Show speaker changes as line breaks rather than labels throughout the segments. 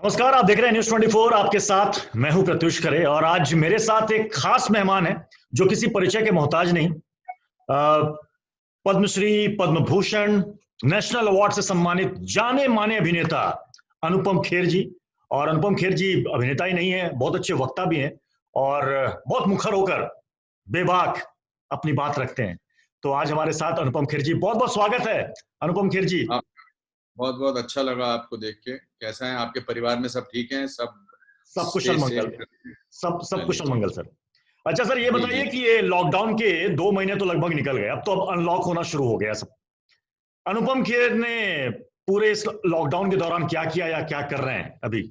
नमस्कार, आप देख रहे हैं न्यूज 24। आपके साथ मैं हूं प्रत्युष खरे और आज मेरे साथ एक खास मेहमान है जो किसी परिचय के मोहताज नहीं। पद्मश्री, पद्म भूषण, नेशनल अवार्ड से सम्मानित जाने माने अभिनेता अनुपम खेर जी। और अनुपम खेर जी अभिनेता ही नहीं है, बहुत अच्छे वक्ता भी हैं और बहुत मुखर होकर बेबाक अपनी बात रखते हैं। तो आज हमारे साथ अनुपम खेर जी, बहुत बहुत स्वागत है अनुपम खेर जी।
हाँ, बहुत बहुत अच्छा लगा आपको देख के। कैसा है, आपके परिवार में सब ठीक हैं? सब
सब कुशल
स्टे सेफ?
मंगल, सब
चलिए
कुशल
ठीक।
मंगल सर। अच्छा सर, ये
जी जी।
बताइए कि ये लॉकडाउन के 2 महीने तो लगभग निकल गए, अब अनलॉक होना शुरू हो गया सब। अनुपम खेर ने पूरे इस लॉकडाउन के दौरान क्या किया या क्या कर रहे हैं अभी?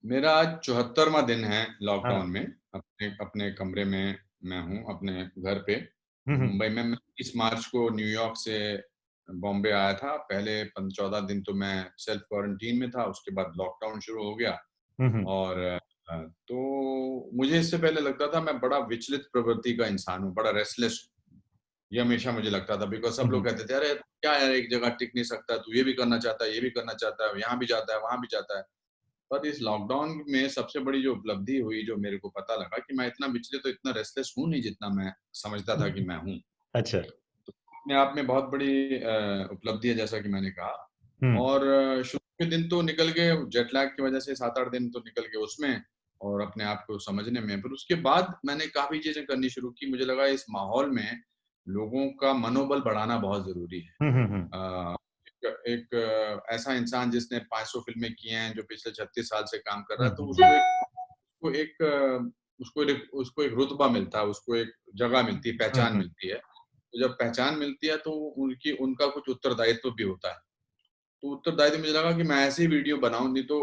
मेरा आज 74वां दिन है
हाँ।
लॉकडाउन में। अपने अपने कमरे में मैं हूँ, अपने घर पे।
हम्म।
मुंबई में मैं 20 मार्च को न्यूयॉर्क से बॉम्बे आया था। पहले 14 दिन तो मैं सेल्फ क्वारंटीन में था, उसके बाद लॉकडाउन शुरू हो गया।
हम्म।
और तो मुझे इससे पहले लगता था मैं बड़ा विचलित प्रवृत्ति का इंसान हूँ, बड़ा रेस्टलेस। ये हमेशा मुझे लगता था, बिकॉज़ सब लोग
हम्म।
कहते थे, "अरे! क्या है, एक जगह टिक नहीं सकता, तू ये भी करना चाहता है, ये भी करना चाहता है, यहाँ भी जाता है, वहाँ भी जाता है।" पर इस लॉकडाउन में सबसे बड़ी जो उपलब्धि हुई, जो मेरे को पता लगा कि मैं इतना विचलित तो इतना रेस्टलेस हूँ नहीं, जितना मैं समझता था कि मैं हूँ।
अच्छा।
तो अपने आप में बहुत बड़ी उपलब्धि है, जैसा कि मैंने कहा।
हम्म।
और शुरू के दिन तो निकल गए जेट लैग की वजह से, 7-8 दिन तो निकल गए उसमें और अपने आप को समझने में। फिर उसके बाद मैंने काफ़ी चीज़ें करनी शुरू की। मुझे लगा इस माहौल में लोगों का मनोबल बढ़ाना बहुत ज़रूरी है।
हम्म।
अ, एक ऐसा इंसान जिसने 500 फ़िल्में की हैं, जो पिछले 36 साल से काम कर रहा है, तो
हम्म।
उसको एक रुतबा मिलता है, उसको एक जगह मिलती है, पहचान
हम्म।
मिलती है। तो जब पहचान मिलती है, तो उनका कुछ उत्तरदायित्व भी होता है। तो उत्तरदायित्व मुझे लगा कि मैं ऐसी वीडियो बनाऊँ, नहीं तो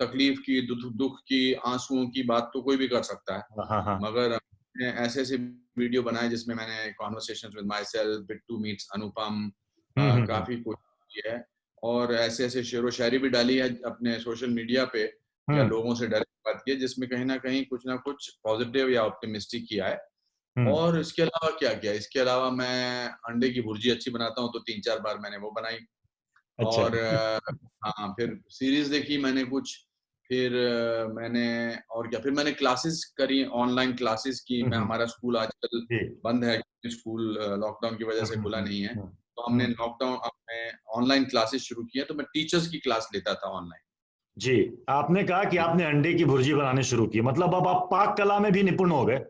तकलीफ की, दुःख की, आँसुओं की बात तो कोई भी कर सकता है।
हाँ हाँ।
मगर मैंने ऐसे-ऐसे वीडियो बनाए जिसमें मैंने conversations with myself, Bittu meets Anupam,
hmm.
काफ़ी कोशिश की है और ऐसे-ऐसे शेरो-शायरी भी डाली है अपने सोशल मीडिया पे या
हम्म।
लोगों से डायरेक्ट बात की है, जिसमें कहीं न कहीं कुछ न कुछ पॉज़िटिव या ऑप्टिमिस्टिक किया है।
हम्म।
और इसके अलावा क्या किया? इसके अलावा मैं अंडे की भुर्जी अच्छी बनाता हूँ, तो 3-4 बार मैंने वो बनाई।
अच्छा।
और हाँ, फिर सीरीज़ देखी मैंने कुछ, फिर मैंने और क्या, फिर मैंने क्लासेस करी, ऑनलाइन क्लासेस की। मैं
हम्म।
हमारा स्कूल आजकल
जी।
बंद है, क्योंकि स्कूल लॉकडाउन की वजह से खुला नहीं है।
हम्म।
तो हमने लॉकडाउन अपने ऑनलाइन क्लासेस शुरू की हैं, तो मैं टीचर्स की क्लास लेता था ऑनलाइन।
जी, आपने कहा कि
जी।
आपने अंडे की भुर्जी बनानी शुरू की, मतलब अब आप पाक कला में भी निपुण हो गए।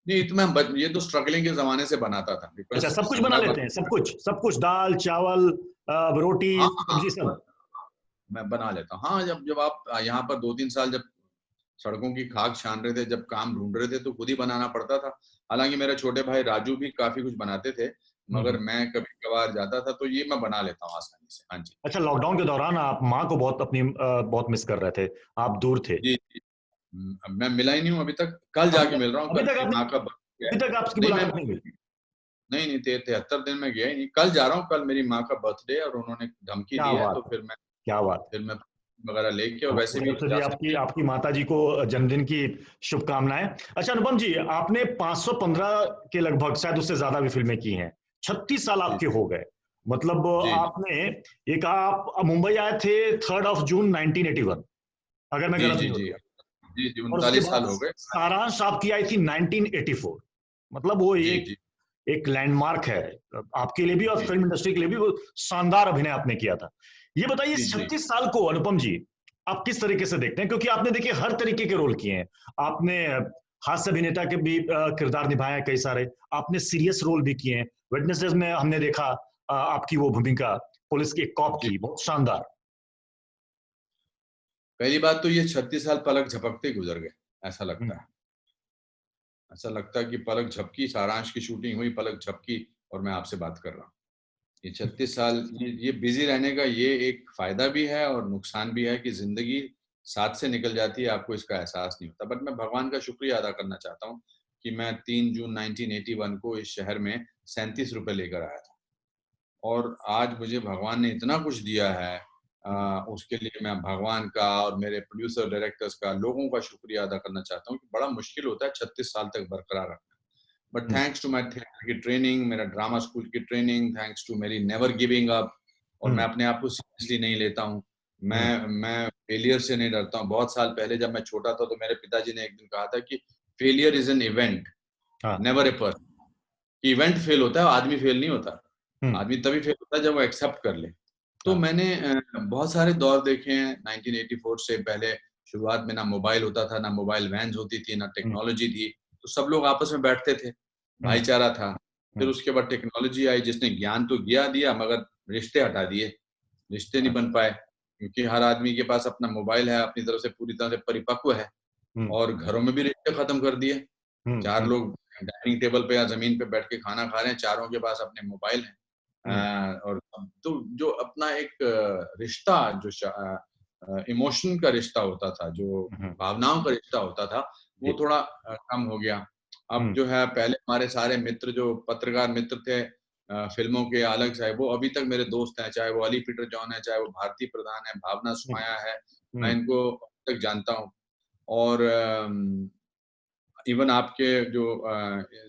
नहीं, तो मैं ब ये तो स्ट्रगलिंग के ज़माने से बनाता था,
अच्छा,
बिकॉज़
सब कुछ बना
जिंदा
लेते हैं,
बना।
सब कुछ, सब कुछ, दाल चावल, रोटी
हाँ, हाँ,
सब्जी सब।
हाँ, मैं बना लेता हूँ। हाँ, जब जब आप यहाँ पर 2-3 साल जब सड़कों की खाक छान रहे थे, जब काम ढूँढ रहे थे, तो खुद ही बनाना पड़ता था। हालाँकि मेरे छोटे भाई राजू भी काफ़ी कुछ बनाते थे,
हम्म।
मगर मैं कभी-कभार जाता था, तो ये मैं बना लेता हूँ आसानी से। हाँ जी।
अच्छा, लॉकडाउन के दौरान आप माँ को बहुत अपनी बहुत मिस कर रहे थे, आप दूर थे।
जी, जी। अब मैं मिला ही नहीं हूँ अभी तक, कल
अभी
जाके
तक
मिल रहा हूँ,
अभी
कल
तक
मेरी
आपने
माँ का बर्थडे है।
अभी तक आपकी
नहीं, मैं
मुलाकात नहीं हुई?
नहीं, नहीं, 73 दिन में गया ही नहीं। कल जा रहा हूँ, कल मेरी माँ का बर्थडे है और उन्होंने धमकी
क्या
दी है,
बात
तो
है,
फिर मैं
क्या बात है।
वगैरह लेके, और
हमारी
वैसे भी
तरफ से भी
जा
आपकी
सकते हैं।
आपकी माता जी को जन्मदिन की शुभकामनाएं। अच्छा अनुपम जी, आपने 515 के लगभग, शायद उससे ज्यादा भी फिल्में की हैं, 36 साल
जी,
आपके हो गए। मतलब
जी, जी।
आपने एक, आप मुंबई आए थे 3 जून 1981, अगर मैं
जी,
गलत
जी,
नहीं
जी।
होता।
जी, जी,
और उसके
39 साल
बाद
हो गए।
सारांश आपकी आई थी 1984। मतलब वो
जी,
एक
जी,
एक लैंडमार्क है आपके लिए भी और
जी,
फिल्म इंडस्ट्री के लिए भी। वो शानदार अभिनय आपने किया था। ये बताइए,
जी,
इस
जी।
36 साल को अनुपम जी आप किस तरीके से देखते हैं? क्योंकि आपने देखिए हर तरीके के रोल किए हैं। आपने हास्य अभिनेता के भी किरदार निभाए हैं कई सारे, आपने सीरियस रोल भी किए हैं। वेडनेसडे में हमने देखा आपकी वो भूमिका पुलिस के कॉप
जी।
की, बहुत शानदार।
पहली बात तो ये 36 साल पलक झपकते ही गुज़र गए, ऐसा लगता
हम्म।
है। ऐसा लगता है कि पलक झपकी, सारांश की शूटिंग हुई, पलक झपकी और मैं आपसे बात कर रहा हूँ। ये 36 साल, ये बिज़ी रहने का ये एक फ़ायदा भी है और नुकसान भी है कि ज़िंदगी साथ से निकल जाती है, आपको इसका एहसास नहीं होता। बट मैं भगवान का शुक्रिया अदा करना चाहता हूँ कि मैं 3 जून 1981 को इस शहर में ₹37 लेकर आया था। और आज मुझे भगवान ने इतना कुछ दिया है, उसके लिए मैं भगवान का और मेरे प्रोड्यूसर डायरेक्टर्स का, लोगों का शुक्रिया अदा करना चाहता हूँ कि बड़ा मुश्किल होता है 36 साल तक बरकरार रखना। But
hmm.
Thanks to my theatre की ट्रेनिंग, मेरा ड्रामा स्कूल की ट्रेनिंग, थैंक्स टू मेरी नेवर गिविंग अप, और मैं
हम्म।
अपने आप को सीरियसली नहीं लेता हूँ। मैं फेलियर से नहीं डरता हूँ। बहुत साल पहले जब मैं छोटा था तो मेरे पिताजी ने एक दिन कहा था कि failure is an event, never a person. Event fail होता है, आदमी फेल नहीं होता। आदमी तभी फेल होता है जब वो एक्सेप्ट कर ले। तो मैंने बहुत सारे दौर देखे हैं 1984 से पहले। शुरुआत में ना मोबाइल होता था, ना मोबाइल वैन्स होती थी, ना टेक्नोलॉजी थी, तो सब लोग आपस में बैठते थे, भाईचारा था। फिर उसके बाद टेक्नोलॉजी आई जिसने ज्ञान तो दिया मगर रिश्ते हटा दिए, रिश्ते नहीं बन पाए, क्योंकि हर आदमी के पास अपना मोबाइल है, अपनी तरफ से पूरी तरह से परिपक्व है, और घरों में भी रिश्ते खत्म कर दिए। 4 लोग डाइनिंग टेबल पे या जमीन पे बैठ के खाना खा रहे हैं, चारों के पास अपने मोबाइल हैं। और तो जो अपना एक रिश्ता, जो इमोशन का रिश्ता होता था, जो भावनाओं का रिश्ता होता था, वो थोड़ा कम हो गया। अब जो है, पहले हमारे सारे मित्र जो पत्रकार मित्र थे फिल्मों के अलग से, वो अभी तक मेरे दोस्त हैं, चाहे वो अली पीटर जॉन है, चाहे वो भारती प्रधान है, भावना सुमाया है, मैं इनको अब तक जानता हूँ। और इवन आपके जो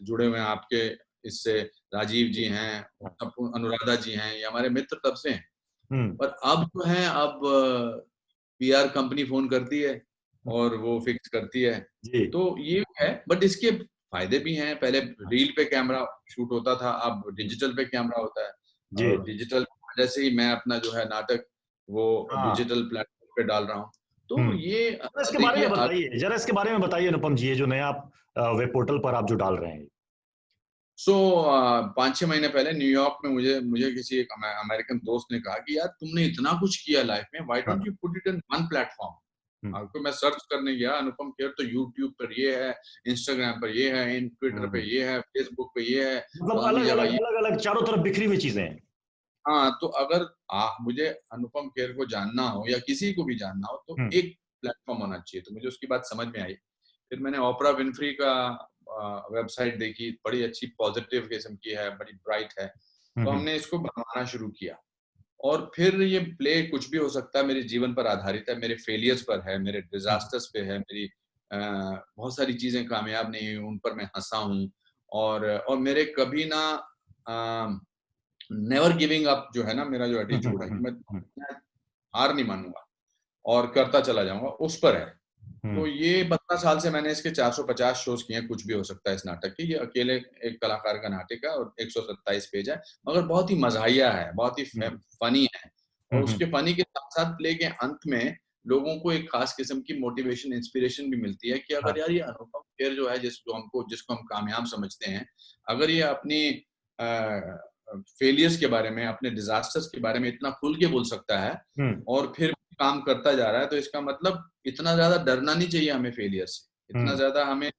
जुड़े हुए हैं आपके इससे, राजीव जी हैं, अनुराधा जी हैं, ये हमारे मित्र तब से हैं। पर अब जो है, अब पीआर कंपनी फोन करती है और वो फिक्स करती है, तो ये है। बट इसके फायदे भी हैं। पहले रील पे कैमरा शूट होता था, अब डिजिटल पे कैमरा होता है, और डिजिटल वजह से ही मैं अपना जो है नाटक वो डिजिटल प्लेटफॉर्म पे डाल रहा हूँ। तो ये
इसके बारे में बताइए, जरा इसके बारे में बताइए अनुपम जी, ये जो नया आप वेब पोर्टल पर आप जो डाल रहे हैं।
5-6 महीने पहले न्यूयॉर्क में मुझे किसी एक अमेरिकन दोस्त ने कहा कि यार तुमने इतना कुछ किया लाइफ में, why don't you put it in one platform. तो मैं सर्च करने गया अनुपम खेर, तो यूट्यूब पर ये है, इंस्टाग्राम पर ये है, ट्विटर पे ये है, फेसबुक पे ये है,
मतलब अलग-अलग चारों तरफ बिखरी हुई चीजें हैं।
हाँ, तो अगर मुझे अनुपम खेर को जानना हो या किसी को भी जानना हो, तो एक प्लेटफॉर्म होना चाहिए। तो मुझे उसकी बात समझ में आई। फिर मैंने ओपरा विनफ्री का वेबसाइट देखी, बड़ी अच्छी पॉजिटिव किस्म की है, बड़ी ब्राइट है, तो हमने इसको बनवाना शुरू किया। और फिर ये प्ले कुछ भी हो सकता है, मेरे जीवन पर आधारित है, मेरे फेलियर्स पर है, मेरे डिजास्टर्स पे है, मेरी बहुत सारी चीजें कामयाब नहीं हुई, उन पर मैं हंसा हूँ। और मेरे कभी ना नेवर गिविंग अप जो है ना, मेरा जो एटीट्यूड है कि मैं हार नहीं मानूंगा और करता चला जाऊंगा, उस पर है। तो ये 15 साल से मैंने इसके 450 शोज किए हैं, कुछ भी हो सकता है इस नाटक की। ये अकेले एक कलाकार का नाटक है और 127 पेज है, मगर बहुत ही मजाहिया है, बहुत ही फनी है। और उसके फनी के साथ साथ प्ले के अंत में लोगों को एक खास किस्म की मोटिवेशन, इंस्पिरेशन भी मिलती है कि अगर यार ये अनुपम खेर जो है, जिसको हम कामयाब समझते हैं, अगर ये अपनी फेलियर्स के बारे में, अपने डिजास्टर्स के बारे में इतना खुल के बोल सकता है और फिर काम करता जा रहा है, तो इसका मतलब इतना ज्यादा डरना नहीं चाहिए हमें फेलियर से, इतना ज्यादा हमें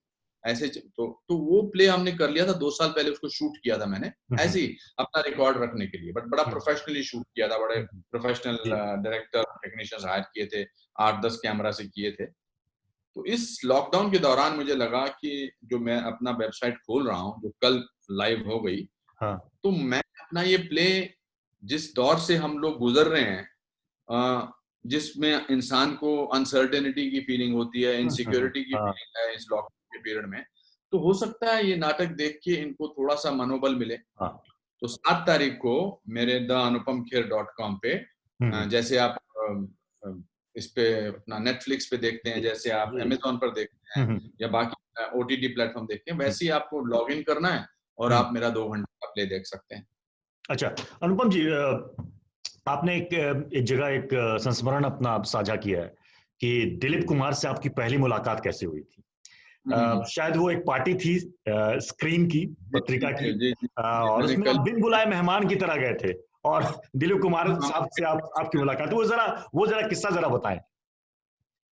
ऐसे तो वो प्ले हमने कर लिया था 2 साल पहले, उसको शूट किया था मैंने ऐसे ही अपना रिकॉर्ड रखने के लिए, बट बड़ा प्रोफेशनली शूट किया था, बड़े प्रोफेशनल डायरेक्टर टेक्नीशियंस हायर किए थे, 8-10 कैमरा से किए थे। तो इस लॉकडाउन के दौरान मुझे लगा कि जो मैं अपना वेबसाइट खोल रहा हूँ, जो कल लाइव हो गई, तो मैं अपना ये प्ले, जिस दौर से हम लोग गुजर रहे हैं, जिसमें इंसान को अनसर्टेनिटी की फीलिंग होती है, इनसिक्योरिटी की फीलिंग है इस लॉकडाउन के पीरियड में, तो हो सकता है ये नाटक देख के इनको थोड़ा सा मनोबल मिले। तो 7 तारीख को मेरे theanupamkher.com पे, जैसे आप इस पे अपना नेटफ्लिक्स पे देखते हैं, जैसे आप अमेज़न पर देखते हैं या बाकी ओटीटी प्लेटफॉर्म देखते हैं, वैसे ही आपको लॉग इन करना है और आप मेरा 2 घंटे का प्ले देख सकते हैं।
अच्छा अनुपम जी, आपने एक जगह एक संस्मरण अपना साझा किया है कि दिलीप कुमार से आपकी पहली मुलाकात कैसे हुई थी। शायद वो एक पार्टी थी स्क्रीन की, पत्रिका की, और उसमें आप बिन बुलाए मेहमान की तरह गए थे और दिलीप कुमार साहब से आपकी मुलाकात, वो जरा किस्सा जरा बताएं।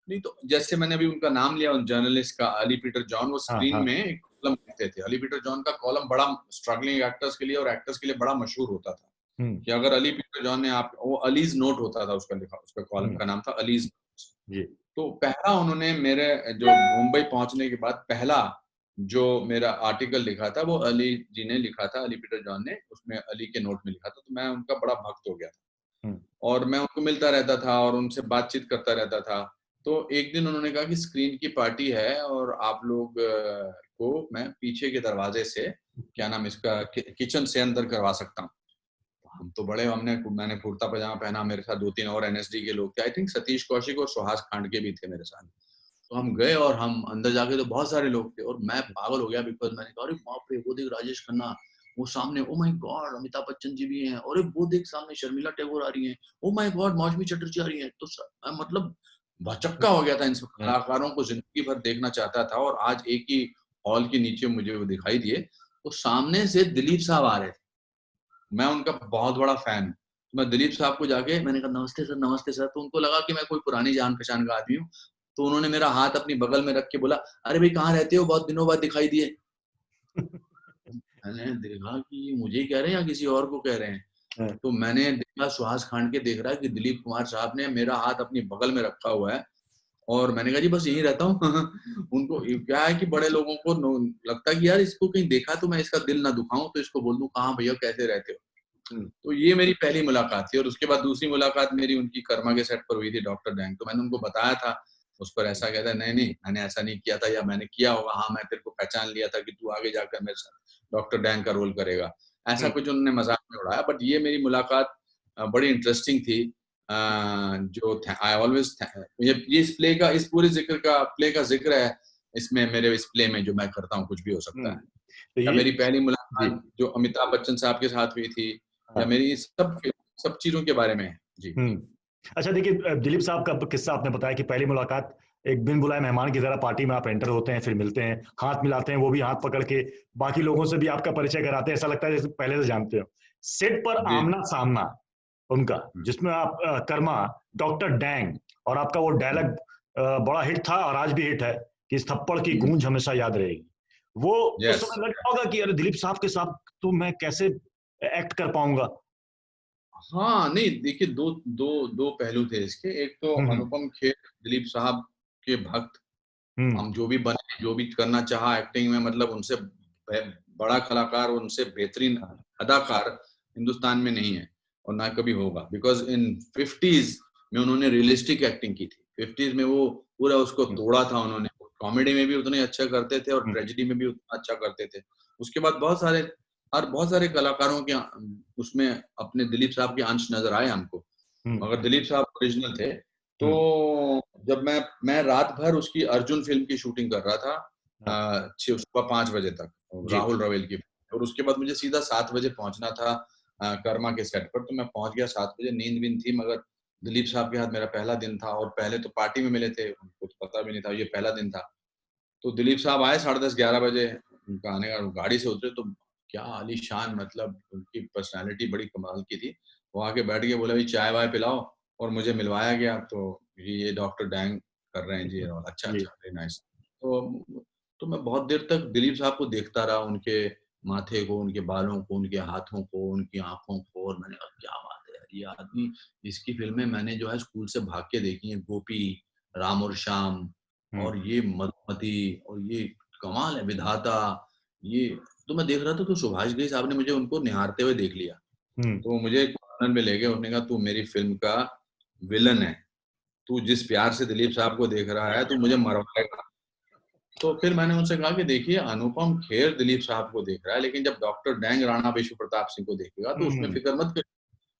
नहीं, तो जैसे मैंने अभी उनका नाम लिया, उन जर्नलिस्ट का, अली पीटर जॉन, वो स्क्रीन में एक कॉलम लिखते थे। अली पीटर जॉन का कॉलम बड़ा स्ट्रगलिंग एक्टर्स के लिए और एक्टर्स के लिए बड़ा मशहूर होता था कि अगर अली पीटर जॉन ने वो अलीज नोट होता था उसका लिखा, उसका कॉलम का नाम था अलीज नोट्स। तो पहला उन्होंने मेरे जो मुंबई पहुंचने के बाद पहला जो मेरा आर्टिकल लिखा था, वो अली जी ने लिखा था, अली पीटर जॉन ने, उसमें अली के नोट में लिखा था। तो मैं उनका बड़ा भक्त हो गया था और मैं उनको मिलता रहता था और उनसे बातचीत करता रहता था। तो एक दिन उन्होंने कहा कि स्क्रीन की पार्टी है और आप लोग को मैं पीछे के दरवाजे से, क्या नाम इसका, किचन से अंदर करवा सकता हूँ। हम तो बड़े, मैंने कुर्ता पजामा पहना, मेरे साथ 2-3 और एनएसडी के लोग थे, आई थिंक सतीश कौशिक और सुहास खांडके भी थे मेरे साथ। तो हम गए और हम अंदर जाके तो बहुत सारे लोग थे और मैं पागल हो गया, बिकॉज मैंने कहा अरे बाप रे, वो देख राजेश खन्ना, वो सामने oh my god Amitabh Bachchan ji भी हैं, और वो देख सामने शर्मिला टैगोर आ रही हैं, ओ माय गॉड मौसमी चटर्जी आ रही हैं। तो मैं मतलब भचक्का हो गया था, इन सब कलाकारों को जिंदगी भर देखना चाहता था और आज एक ही हॉल के नीचे मुझे वो दिखाई दिए। तो सामने से दिलीप साहब आ रहे थे, मैं उनका बहुत बड़ा फैन हूँ। तो मैं दिलीप साहब को जाके मैंने कहा नमस्ते सर, नमस्ते सर। तो उनको लगा कि मैं कोई पुरानी जान पहचान का आदमी हूँ, तो उन्होंने मेरा हाथ अपनी बगल में रख के बोला, अरे भाई कहाँ रहते हो, बहुत दिनों बाद दिखाई दिए। मैंने देखा कि मुझे ही कह रहे हैं या किसी और को कह रहे हैं। तो मैंने देखा सुहास खांडके देख रहा है कि दिलीप कुमार साहब ने मेरा हाथ अपनी बगल में रखा हुआ है, और मैंने कहा जी बस यहीं रहता हूँ। उनको क्या है कि बड़े लोगों को लगता है कि यार इसको कहीं देखा तो मैं इसका दिल ना दुखाऊं, तो इसको बोल दूं कहाँ भैया कैसे रहते हो। तो ये मेरी पहली मुलाकात थी। और उसके बाद दूसरी मुलाकात मेरी उनकी कर्मा के सेट पर हुई थी, डॉक्टर डैंग। तो मैंने उनको बताया था, उस पर ऐसा कहता है नहीं नहीं मैंने ऐसा नहीं किया था, या मैंने किया होगा, हाँ मैं तेरे को पहचान लिया था कि तू आगे जाकर मेरे साथ डॉक्टर डैंग का रोल करेगा, ऐसा कुछ उन्होंने मजाक में उड़ाया। बट ये मेरी मुलाकात बड़ी इंटरेस्टिंग थी। जो आई ऑलवेज, ये इस प्ले का, इस पूरे जिक्र का प्ले का जिक्र है इसमें, मेरे इस प्ले में जो मैं करता हूँ, कुछ भी हो सकता है।
तो
या
ये
मेरी पहली मुलाकात जो अमिताभ बच्चन साहब के साथ हुई थी, या मेरी सब चीजों के बारे में है जी।
अच्छा देखिए, दिलीप साहब का किस्सा आपने बताया कि पहली मुलाकात एक बिन बुलाए मेहमान की तरह पार्टी में आप एंटर होते हैं, फिर मिलते हैं, हाथ मिलाते हैं, वो भी हाथ पकड़ के बाकी लोगों से भी आपका परिचय कराते हैं, ऐसा लगता है जैसे पहले से जानते हो। सेट पर आमना सामना उनका, जिसमें आप कर्मा, डॉक्टर डैंग, और आपका वो डायलॉग बड़ा हिट था और आज भी हिट है कि इस थप्पड़ की गूंज हमेशा याद रहेगी। वो उस समय लगा होगा कि अरे दिलीप साहब के साथ तो मैं कैसे एक्ट कर पाऊंगा।
हाँ नहीं देखिए, दो दो दो पहलू थे इसके। एक तो अनुपम खेर दिलीप साहब के भक्त, हम जो भी बने, जो भी करना चाहा एक्टिंग में, मतलब उनसे बड़ा कलाकार, उनसे बेहतरीन अदाकार हिंदुस्तान में नहीं है और ना कभी होगा। बिकॉज इन 50s में उन्होंने रियलिस्टिक एक्टिंग की थी। 50s में वो पूरा उसको तोड़ा था उन्होंने। कॉमेडी में भी उतने अच्छा करते थे और ट्रेजेडी में भी उतना अच्छा करते थे। उसके बाद बहुत सारे कलाकारों के उसमें अपने दिलीप साहब के अंश नजर आए हमको, मगर दिलीप साहब ओरिजिनल थे। तो जब मैं रात भर उसकी अर्जुन फिल्म की शूटिंग कर रहा था, सुबह 5 बजे तक, राहुल रवेल की, और उसके बाद मुझे सीधा 7 बजे पहुंचना था कर्मा के सेट पर। तो मैं पहुंच गया 7 बजे, नींद भी थी, मगर दिलीप साहब के साथ मेरा पहला दिन था और पहले तो पार्टी में मिले थे, उनको तो पता भी नहीं था ये पहला दिन था। तो दिलीप साहब आए 10:30-11 बजे, उनका आने का, गाड़ी से उतरे तो क्या आलीशान, मतलब उनकी पर्सनालिटी बड़ी कमाल की थी। वो आके बैठ के बोले भाई चाय वाय पिलाओ, और मुझे मिलवाया गया। तो ये डॉक्टर डैंग कर रहे हैं जी, और अच्छा अच्छा, वेरी नाइस। तो मैं बहुत देर तक दिलीप साहब को देखता रहा, उनके माथे को, उनके बालों को, उनके हाथों को, उनकी आंखों को, और मैंने कहा क्या बात है यार, ये आदमी, इसकी फिल्में मैंने जो है स्कूल से भाग के देखी है, गोपी, राम और श्याम, और ये मधुमती, और ये कमाल है, विधाता, ये। तो मैं देख रहा था तो सुभाष घई साहब ने मुझे उनको निहारते हुए देख लिया। तो मुझे एक कॉर्नर में ले गए, उन्होंने कहा तू मेरी फिल्म का विलन है, तू जिस प्यार से दिलीप साहब को देख रहा है, तू मुझे मरवाएगा। तो फिर मैंने उनसे कहा कि देखिए, अनुपम खेर दिलीप साहब को देख रहा है, लेकिन जब डॉक्टर डैंग राणा विश्व प्रताप सिंह को देखेगा तो उसमें फिक्र मत कर,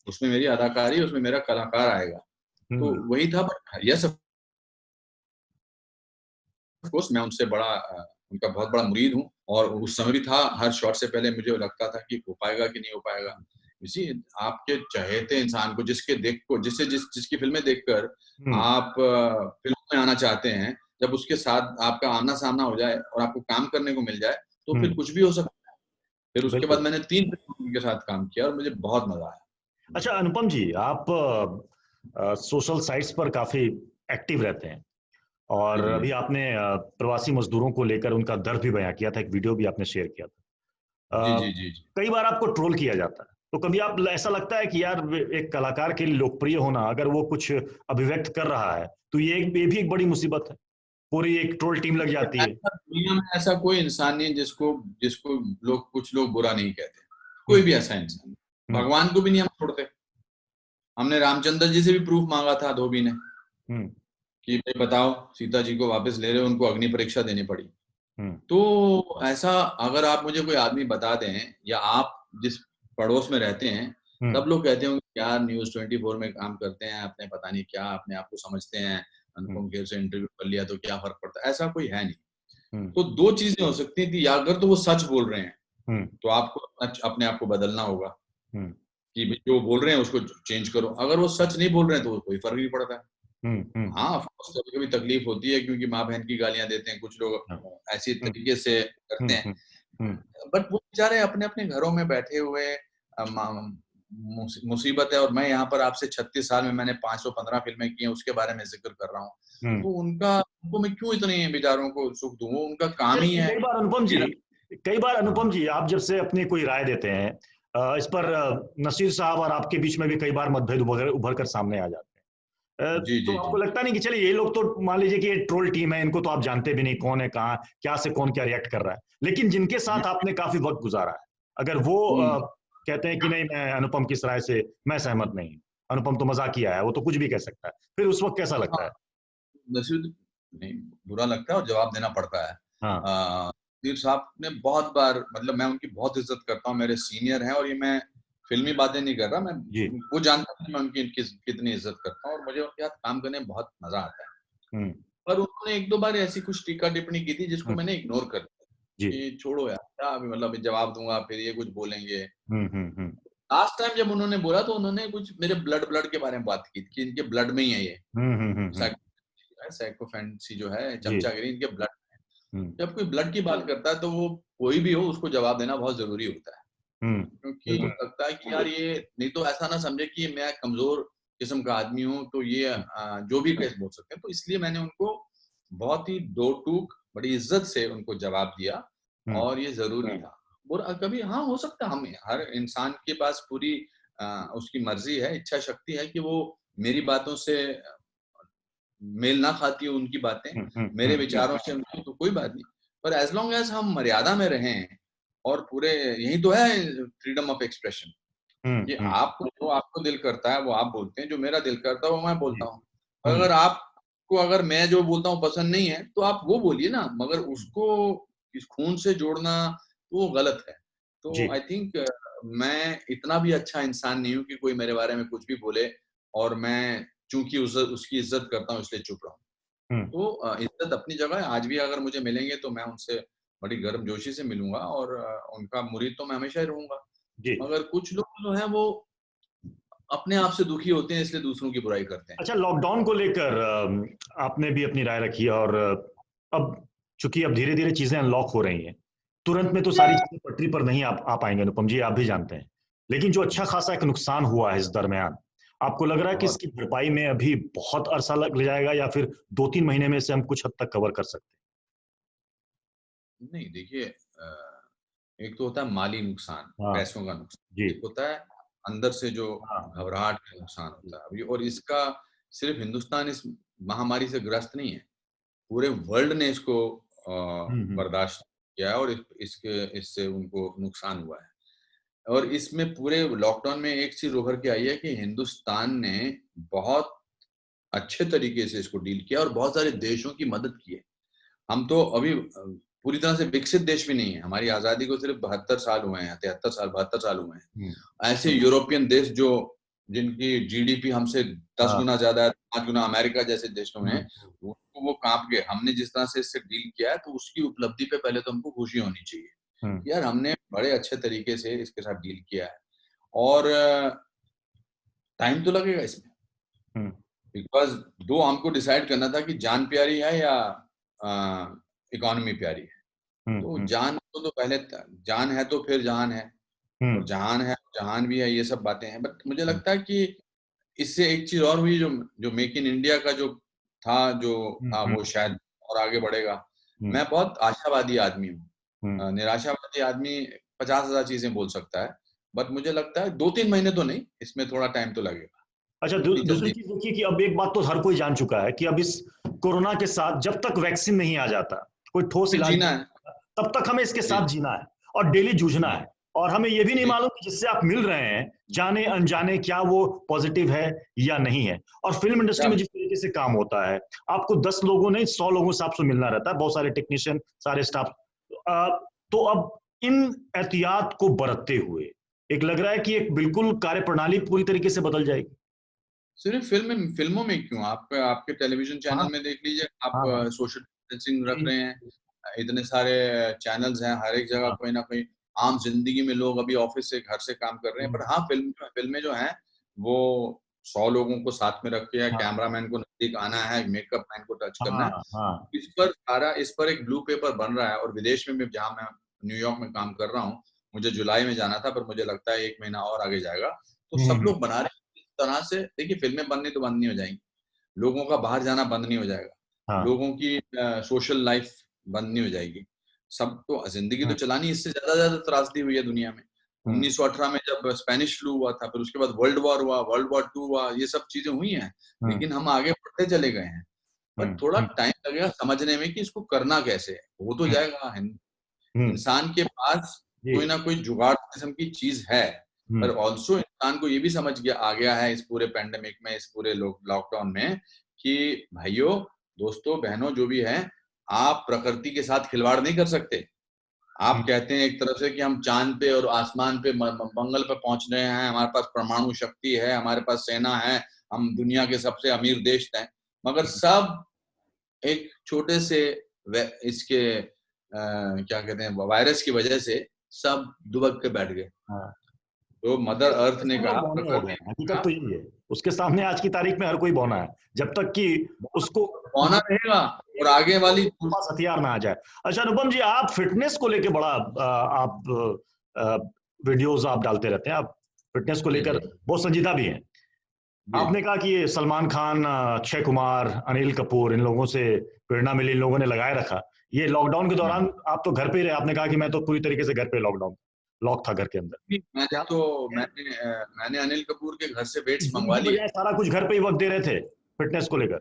उसमें मेरी अदाकारी, उसमें मेरा कलाकार आएगा। तो वही था। बट यस, ऑफ कोर्स मैं उनसे उनका बहुत बड़ा मुरीद हूँ, और उस समय भी था, हर शॉट से पहले मुझे लगता था कि हो पाएगा कि नहीं हो पाएगा। इसी आपके चहेते इंसान को, जिसकी फिल्में देखकर आप फिल्म में आना चाहते हैं, जब उसके साथ आपका आमना सामना हो जाए और आपको काम करने को मिल जाए, तो फिर कुछ भी हो सकता है। फिर उसके बाद मैंने 3 फिल्मों उनके साथ काम किया और मुझे बहुत मजा आया।
अच्छा अनुपम जी, आप सोशल साइट्स पर काफी एक्टिव रहते हैं, और अभी आपने प्रवासी मजदूरों को लेकर उनका दर्द भी बयां किया था, एक वीडियो भी आपने शेयर किया
जी
था।
जी जी जी।
कई बार आपको ट्रोल किया जाता है, तो कभी आप ऐसा लगता है कि यार एक कलाकार के लिए लोकप्रिय होना, अगर वो कुछ अभिव्यक्त कर रहा है तो ये भी एक बड़ी मुसीबत है, पूरी एक ट्रोल टीम लग जाती है।
दुनिया में ऐसा कोई इंसान नहीं जिसको जिसको कुछ लोग बुरा नहीं कहते, कोई भी ऐसा इंसान। भगवान को भी नहीं हम छोड़ते। हमने रामचंद्र जी से भी प्रूफ मांगा था धोबी ने, कि भाई बताओ, सीता जी को वापस ले रहे हो, उनको अग्नि परीक्षा देनी पड़ी। तो ऐसा अगर आप मुझे कोई आदमी बता दें, या आप जिस पड़ोस में रहते हैं सब लोग कहते होंगे क्या न्यूज़ 24 में काम करते हैं, अपने पता नहीं क्या अपने आप को समझते हैं, अनुपम खेर से इंटरव्यू कर लिया तो क्या फ़र्क पड़ता है? ऐसा कोई है नहीं। तो 2 चीज़ें हो सकती हैं कि या अगर तो वो सच बोल रहे हैं, तो आपको अपने आप को बदलना होगा कि भई जो बोल रहे हैं उसको चेंज करो। अगर वो सच नहीं बोल रहे हैं तो कोई फ़र्क नहीं पड़ता है। हाँ, ऑफ कोर्स कभी-कभी तकलीफ होती है क्योंकि माँ-बहन की गालियाँ देते हैं, कुछ लोग ऐसी तरीके से करते हैं। बट वो बेचारे अपने-अपने घरों में बैठे हुए अ, म मुसीबत है और मैं यहाँ पर आपसे 36 साल में मैंने 515 फ़िल्में की हैं, उसके बारे में ज़िक्र कर रहा हूँ। तो उनको मैं क्यों इतने बेचारों को सुख दूँ? वो उनका काम ही है।
कई बार
हाँ।
अनुपम जी आप जब से अपनी कोई राय देते हैं इस पर नसीर साहब और आपके बीच में भी कई बार मतभेद उभर कर सामने आ जाते हैं।
जी,
तो
जी,
आपको
जी।
लगता नहीं कि चलिए ये लोग तो मान लीजिए कि ये ट्रोल टीम है, इनको तो आप जानते भी नहीं कौन है, कहाँ क्या से कौन क्या रिएक्ट कर रहा है, लेकिन जिनके
हुँ,
साथ आपने काफी वक्त गुजारा है, अगर वो
हुँ।
कहते हैं कि नहीं मैं अनुपम की इस राय से मैं सहमत नहीं हूँ, अनुपम तो मजाकिया है, वो तो कुछ भी कह सकता है, फिर उस वक्त कैसा लगता
हाँ,
है?
वैसे तो नहीं, बुरा लगता है और जवाब देना पड़ता है।
हाँ।
पीर साहब ने बहुत बार मतलब मैं उनकी बहुत इज़्ज़त करता हूँ, मेरे सीनियर हैं और ये मैं फ़िल्मी बातें नहीं कर रहा, मैं
जी।
वो जानते हैं मैं उनकी कितनी इज़्ज़त करता हूँ और मुझे उनके साथ काम करने में बहुत मज़ा आता है।
हम्म।
पर उन्होंने 1-2 बार ऐसी कुछ टीका-टिप्पणी की थी जिसको
हम्म।
मैंने इग्नोर कर दिया,
जी।
कि छोड़ो यार, क्या अभी मतलब जवाब दूँगा फिर ये कुछ बोलेंगे।
हम्म।
लास्ट टाइम जब उन्होंने बोला तो उन्होंने कुछ मेरे ब्लड के बारे में बात की थी कि इनके ब्लड में ही है ये।
हम्म।
साइकोफेंसी जो है,
जी।
चमचागिरी इनके ब्लड में है।
हम्म।
जब कोई ब्लड की बात करता है तो वो कोई भी हो उसको जवाब देना बहुत ज़रूरी होता है। क्योंकि
बिल्कुल।
लगता है कि यार ये नहीं तो ऐसा ना समझे कि मैं कमज़ोर किस्म का आदमी हूँ तो ये जो भी कैसे बोल सकते हैं। तो इसलिए मैंने उनको बहुत ही दो-टूक बड़ी इज़्ज़त से उनको जवाब दिया
हम्म।
और ये ज़रूरी था। और कभी हाँ, हो सकता है हम हर इंसान के पास पूरी उसकी मर्ज़ी है, इच्छा शक्ति है कि वो मेरी बातों से मेल ना खाती हो उनकी बातें, मेरे विचारों से उनकी तो कोई बात नहीं। पर एज़ लॉन्ग एज़ हम मर्यादा में रहें और पूरे यही तो है फ्रीडम ऑफ एक्सप्रेशन कि आपको जो आपको दिल करता है वो आप बोलते हैं, जो मेरा दिल करता है वो मैं बोलता
जी।
हूँ। अगर मैं जो बोलता हूँ पसंद नहीं है, तो आप वो बोलिए ना, मगर उसको इस खून से जोड़ना तो वो गलत है।
जी।
तो आई थिंक मैं इतना भी अच्छा इंसान नहीं हूँ कि कोई मेरे बारे में कुछ भी बोले और मैं चूँकि उसकी इज़्ज़त करता हूँ इसलिए चुप रहूँ।
हम्म।
तो इज़्ज़त अपनी जगह है, आज भी अगर मुझे मिलेंगे तो मैं उनसे बड़ी गर्मजोशी से मिलूँगा और उनका मुरीद तो मैं हमेशा ही रहूँगा।
जी।
मगर कुछ लोग जो हैं वो अपने आप से दुखी होते हैं इसलिए दूसरों की बुराई करते हैं।
अच्छा, लॉकडाउन को लेकर आपने भी अपनी राय रखी है और अब चूंकि अब धीरे धीरे चीजें अनलॉक हो रही हैं, तुरंत में तो सारी चीजें पटरी पर नहीं आ पाएंगे अनुपम जी, आप भी जानते हैं, लेकिन जो अच्छा खासा एक नुकसान हुआ है इस दरमियान, आपको लग रहा है कि
बहुत
इसकी भरपाई में अभी बहुत अरसा लग जाएगा या फिर 2-3 महीने में से हम कुछ हद तक कवर कर सकते
नहीं देखिए एक तो होता है माली नुकसान,
हैं? हाँ।
पैसों का नुकसान,
जी।
एक होता है अंदर से जो
हाँ।
घबराहट का नुकसान होता है। अभी और इसका सिर्फ हिंदुस्तान इस महामारी से ग्रस्त नहीं है, पूरे वर्ल्ड ने इसको
हम्म।
बर्दाश्त किया है और इससे उनको नुकसान हुआ है। और इसमें पूरे लॉकडाउन में एक चीज़ उभर के आई है कि हिंदुस्तान ने बहुत अच्छे तरीके से इसको डील किया और बहुत सारे देशों की मदद की है। हम तो अभी पूरी तरह से विकसित देश भी नहीं है। हमारी आज़ादी को सिर्फ़ 72 साल हुए हैं, 73 साल, 72 साल हुए हैं।
हम्म।
ऐसे यूरोपियन देश जो जिनकी जीडीपी हमसे 10
हाँ।
गुना ज़्यादा है, 5 गुना अमेरिका जैसे देशों में,
हम्म।
वो काँप गए। हमने जिस तरह से इससे डील किया है, तो उसकी उपलब्धि पे पहले तो हमको खुशी होनी चाहिए।
हम्म।
यार हमने बड़े अच्छे तरीके से इसके साथ डील किया है और टाइम तो लगेगा इसमें।
हम्म।
बिकॉज़ 2 हमको डिसाइड करना था कि जान प्यारी है या इकॉनमी प्यारी है। तो
हम्म।
जान को तो पहले त जान है तो फिर जहान है और
हम्म।
जहान है, जहान भी है, ये सब बातें हैं। बट मुझे
हम्म।
लगता है कि इससे एक चीज़ और हुई जो जो मेक इन इंडिया का जो था
हम्म।
वो शायद और आगे बढ़ेगा।
हम्म।
मैं बहुत आशावादी आदमी हूँ।
हम्म।
निराशावादी आदमी 50,000 चीज़ें बोल सकता है। बट मुझे लगता है 2-3 महीने तो नहीं, इसमें थोड़ा टाइम तो लगेगा।
अच्छा,
इतनी
दूसरी
जल्दी
चीज देखिए कि अब एक बात तो हर कोई जान चुका है कि अब इस कोरोना के साथ जब तक वैक्सीन नहीं आ जाता, कोई ठोस
हमें
इलाज
जीना
नहीं
है।
आता, तब तक हमें इसके
जी,
साथ जीना है और डेली जूझना
जी,
है। और हमें ये भी नहीं
जी,
मालूम कि जिससे आप मिल रहे हैं, जाने अनजाने, क्या वो पॉजिटिव है या नहीं है। और फिल्म इंडस्ट्री
क्या
में जिस तरीके से काम होता है, आपको 10 लोगों नहीं 100 लोगों से आपसे मिलना रहता है, बहुत सारे टेक्नीशियन, सारे स्टाफ। तो अब इन एहतियात को बरतते हुए एक लग रहा है कि एक बिल्कुल कार्यप्रणाली पूरी तरीके से बदल जाएगी।
सिर्फ फिल्मों में क्यों, आप आपके टेलीविजन
हाँ,
चैनल में देख लीजिए, आप
हाँ,
सोशल डिस्टेंसिंग रख
जी,
रहे हैं, इतने सारे चैनल्स हैं, हर एक जगह
हाँ,
कोई ना कोई आम जिंदगी में लोग अभी ऑफिस से घर से काम कर रहे हैं, पर हाँ फिल्में जो हैं वो 100 लोगों को साथ में रख के, या
हाँ,
कैमरामैन को नजदीक आना है, मेकअप मैन को टच करना
हाँ,
है,
हाँ,
इस पर एक ब्लू पेपर बन रहा है। और विदेश में भी, जहाँ मैं न्यूयॉर्क में काम कर रहा हूँ, मुझे जुलाई में जाना था, पर मुझे लगता है 1 महीना और आगे जाएगा। तो सब
हम्म,
लोग बना रहे हैं इस तरह से। देखिए, फिल्में बननी तो बंद नहीं हो जाएंगी, लोगों का बाहर जाना बंद नहीं हो जाएगा,
हाँ,
लोगों की सोशल लाइफ बंद नहीं हो जाएगी। सबको जिंदगी तो
हम्म,
चलानी, इससे ज्यादा त्रासदी हुई है दुनिया में।
हम्म,
1918 में जब स्पेनिश फ्लू हुआ था, फिर उसके बाद वर्ल्ड वॉर हुआ, वर्ल्ड वॉर 2 हुआ, ये सब चीजें हुई हैं,
हम्म,
लेकिन हम आगे बढ़ते चले गए हैं। पर थोड़ा
हम्म,
टाइम लगेगा समझने में कि इसको करना कैसे है। हो तो
हम्म,
जाएगा।
हम्म,
इंसान के पास
जी,
कोई ना कोई जुगाड़ किस्म की चीज है, पर
हम्म,
ऑल्सो इंसान को ये भी समझ गया आ गया है इस पूरे पेंडेमिक में, इस पूरे लॉकडाउन में, कि भाइयों, दोस्तों, बहनों, जो भी है, आप प्रकृति के साथ खिलवाड़ नहीं कर सकते। आप
हम्म,
कहते हैं एक तरफ से कि हम चांद पे और आसमान पे, मंगल पे पहुंच रहे हैं, हमारे पास परमाणु शक्ति है, हमारे पास सेना है, हम दुनिया के सबसे अमीर देश हैं, मगर सब एक छोटे से इसके क्या कहते हैं, वायरस की वजह से सब दुबक के बैठ गए।
हाँ।
तो मदर अर्थ ने
सब लोग
कहा,
बौने हो गए
प्रकृति
हैं,
ने
हकीकत
कहा,
तो यही है। उसके सामने आज की तारीख में हर कोई बौना है, जब तक कि उसको
होना रहेगा और आगे वाली
पास हथियार ना आ जाए। अच्छा अनुपम जी, आप फिटनेस को लेके बड़ा आप वीडियोस आप डालते रहते हैं, आप फिटनेस को
जी
लेकर
जी
बहुत संजीदा भी हैं।
जी
आपने कहा कि ये सलमान खान, अक्षय कुमार, अनिल कपूर, इन लोगों से प्रेरणा मिली, इन लोगों ने लगाए रखा। ये लॉकडाउन के
हाँ।
दौरान आप तो घर पे ही रहे, आपने कहा कि मैं तो पूरी तरीके से घर पे लॉकडाउन लॉक था घर के अंदर।
नहीं,
क्या
मैंने अनिल कपूर के घर से वेट्स
जिम
मंगवा
की
लिए।
बजाय सारा कुछ घर पे ही वक्त दे रहे थे फिटनेस को लेकर?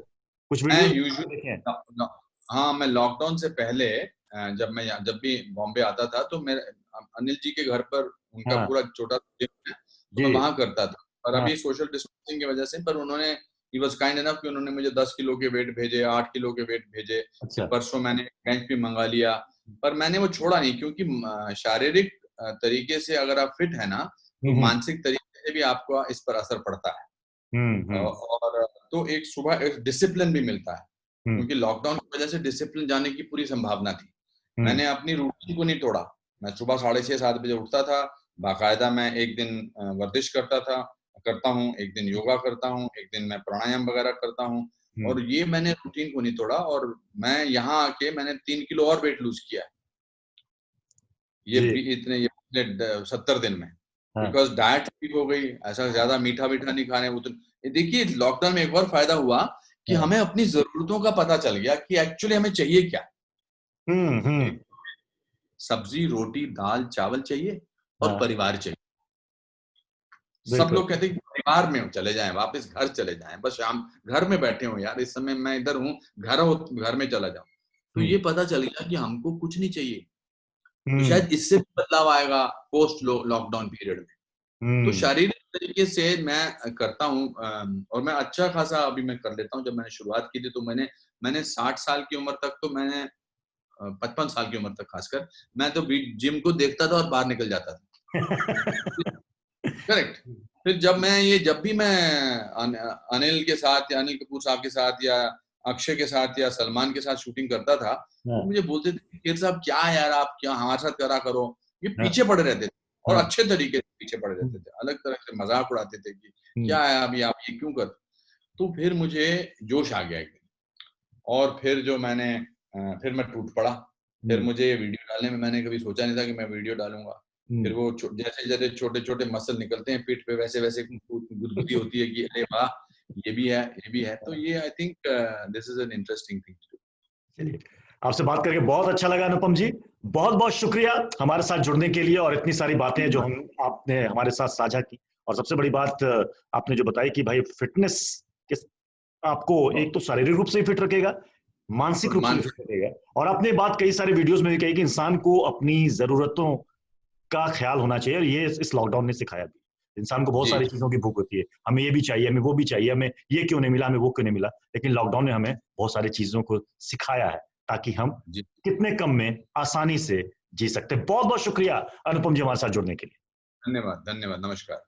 कुछ
मैं
वीडियोस
यूजुअली
देखे हैं?
हाँ, मैं लॉकडाउन से पहले जब भी बॉम्बे आता था, तो मैं अनिल जी के घर पर, उनका
हाँ,
पूरा छोटा जिम है, तो मैं
जी,
वहां करता था। और
हाँ,
अभी सोशल डिस्टेंसिंग की वजह से, पर उन्होंने, ही वाज काइंड एनफ कि उन्होंने मुझे 10 किलो के वेट भेजे, 8 किलो के वेट भेजे। फिर
अच्छा,
परसों मैंने बेंच भी मंगा लिया, पर मैंने वो छोड़ा नहीं, क्योंकि शारीरिक तरीके से अगर आप फिट है ना, तो
हम्म,
मानसिक तरीके से भी आपको इस पर असर पड़ता है।
हम्म, हम्म,
और तो एक सुबह एक डिसिप्लिन भी मिलता है,
हम्म,
क्योंकि लॉकडाउन की वजह से डिसिप्लिन जाने की पूरी संभावना थी।
हम्म,
मैंने अपनी रूटीन को नहीं तोड़ा। मैं सुबह 6:30-7 बजे उठता था, बाकायदा मैं एक दिन वर्जिश करता हूँ, एक दिन योगा करता हूँ, एक दिन मैं प्राणायाम वगैरह करता हूँ,
हम्म,
और ये मैंने रूटीन को नहीं तोड़ा। और मैं यहाँ आके मैंने 3 किलो और वेट लूज़ किया है,
जी,
ये 70 दिन में।
हाँ,
बिकॉज़ डाइट ठीक हो गई, ऐसा ज़्यादा मीठा-मीठा नहीं खाने देखिए, लॉकडाउन में एक और फ़ायदा हुआ कि
हाँ,
हमें अपनी ज़रूरतों का पता चल गया कि एक्चुअली हमें चाहिए क्या?
हम्म,
एक सब्ज़ी, रोटी, दाल, चावल चाहिए और
हाँ,
परिवार चाहिए। सब
बिल्कुल,
लोग कहते हैं कि परिवार में चले जाएँ, वापस घर चले जाएँ, बस शाम घर में बैठे हों यार, इस समय मैं इधर हूँ, घर में चला जाऊँ। तो
हम्म,
ये पता चल गया कि हमको कुछ नहीं चाहिए। तो
हम्म,
शायद इससे भी बदलाव आएगा पोस्ट लॉकडाउन पीरियड में। तो
हम्म,
शारीरिक तरीके से मैं करता हूँ, और मैं अच्छा खासा अभी मैं कर लेता हूँ। जब मैंने शुरुआत की थी, तो मैंने 60 साल की उम्र तक, तो मैंने 55 साल की उम्र तक खासकर, मैं तो जिम को देखता था और बाहर निकल जाता था। करेक्ट। फिर जब भी मैं अनिल के साथ, या अनिल कपूर साहब के साथ, या अक्षय के साथ, या सलमान के साथ शूटिंग करता था, तो
हाँ,
मुझे बोलते थे, "खेर साहब, क्या यार, आप क्या हमारे साथ करा करो।" ये
हाँ,
पीछे पड़े रहते थे, और
हाँ,
अच्छे तरीके से पीछे पड़े रहते
हम्म,
थे। अलग तरह से मज़ाक उड़ाते थे कि,
हम्म,
"क्या है अभी आप ये क्यों कर।" तो फिर मुझे जोश आ गया एक दिन, और फिर मैं टूट पड़ा। फिर
हम्म,
मुझे ये वीडियो डालने में, मैंने कभी सोचा नहीं था कि मैं वीडियो डालूँगा। फिर
हम्म,
वो जैसे-जैसे छोटे-छोटे मसल निकलते हैं पीठ पे, वैसे-वैसे गुदगुदी होती है कि अरे वाह! ये भी है, ये भी है। तो ये I think this is an interesting thing to do.
चलिए, आपसे बात करके बहुत अच्छा लगा अनुपम जी। बहुत-बहुत शुक्रिया हमारे साथ जुड़ने के लिए और इतनी सारी बातें जो हम आपने हमारे साथ साझा की। और सबसे बड़ी बात आपने जो बताई कि भाई फिटनेस किस आपको एक तो शारीरिक रूप से ही फिट रखेगा, मानसिक
और
रूप से भी
मान
फिट रखेगा। और आपने बात कई सारे वीडियोस में भी कही कि इंसान को अपनी ज़रूरतों का ख्याल होना चाहिए, और ये इस लॉकडाउन ने सिखाया भी। इंसान को बहुत
जी,
सारी
जी,
चीज़ों की भूख होती है। हमें ये भी चाहिए, हमें वो भी चाहिए, हमें ये क्यों नहीं मिला, हमें वो क्यों नहीं मिला। लेकिन लॉकडाउन ने हमें बहुत सारी चीज़ों को सिखाया है, ताकि हम
जी।
कितने कम में आसानी से जी सकते हैं। बहुत-बहुत शुक्रिया अनुपम जी हमारे साथ जुड़ने के लिए।
धन्यवाद, धन्यवाद, नमस्कार।